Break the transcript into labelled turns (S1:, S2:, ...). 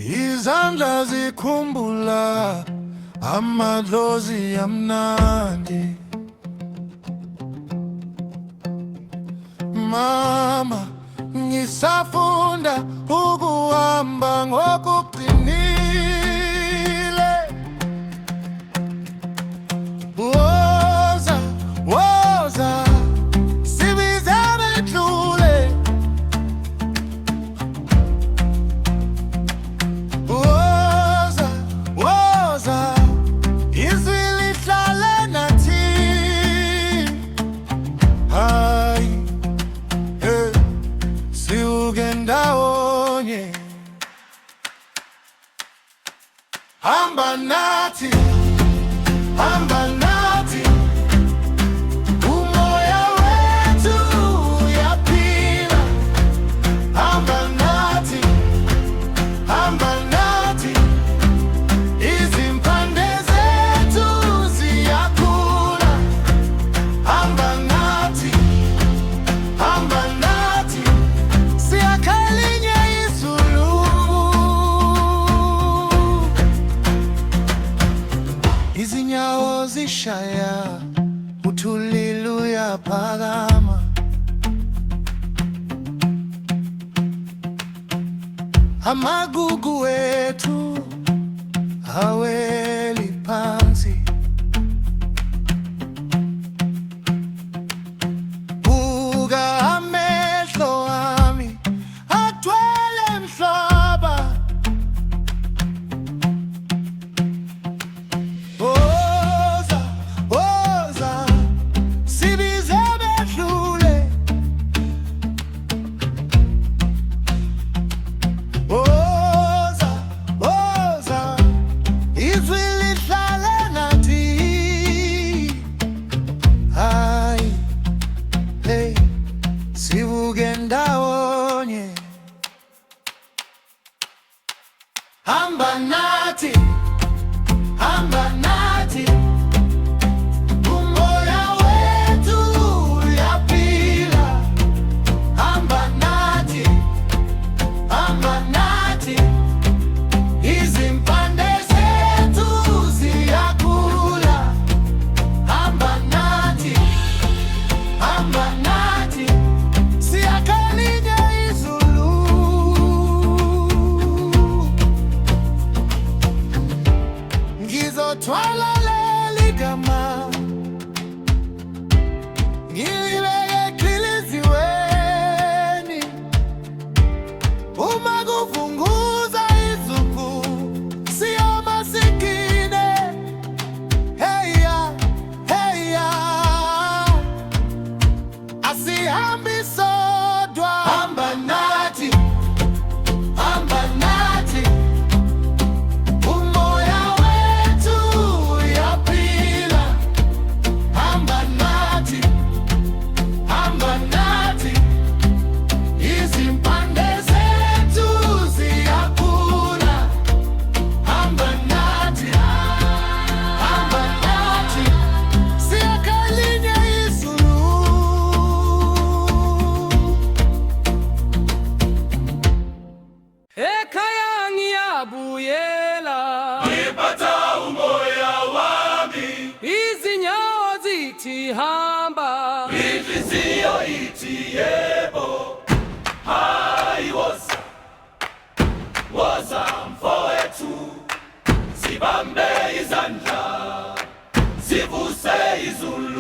S1: izandla zikhumbula amadlozi amnandi. Mama, ngisafunda ukuhamba ngokuqinile. Woza, woza, sibize bedlule. Woza, woza, izwi lihlale nathi. Hayi, siuke ndawonye. Hamba nathi, hamba nathi, umoya wethu uyaphila. Hamba nathi, hamba nathi, izimpande zethu ziyakhula. Hamba nathi, hamba nathi, siyakhalinye izulu. Izinyawo zishaya, uthulile uyaphakama. Amagugu wethu aweli phansi. Buka amehlo ami agcwele mhlaba. Woza, woza, sibize bedlule. Woza, woza, izwi lihlale nathi. Hayi, hey, sibuke ndawonye. Hamba nathi, hamba nathi, umoya wethu uyaphila. Hamba nathi, hamba nathi, izimpande zethu ziyakhula. Hamba nathi, hamba nathi, siyakhalinye izulu. Ngizothwala leli gama, ngilibeke eqhiliziweni. Uma kuvunguza izuku, siyoma sigine. Hey ya, hey ya, asihambi sodwa. Hamba nathi, hamba nathi, umoya wethu uyaphila. Hamba nathi, hamba nathi, izimpande zethu ziyakhula. Hamba nathi, hamba nathi, siyakhalinye izulu.
S2: Ekhaya ngiyabuyela,
S3: ngiphatha umoya wami,
S2: izinyawo zithi hamba.
S3: inhliziyo ithi yebo. Hayi woza, woza mfowethu, sibambe izandla, sivuse izulu.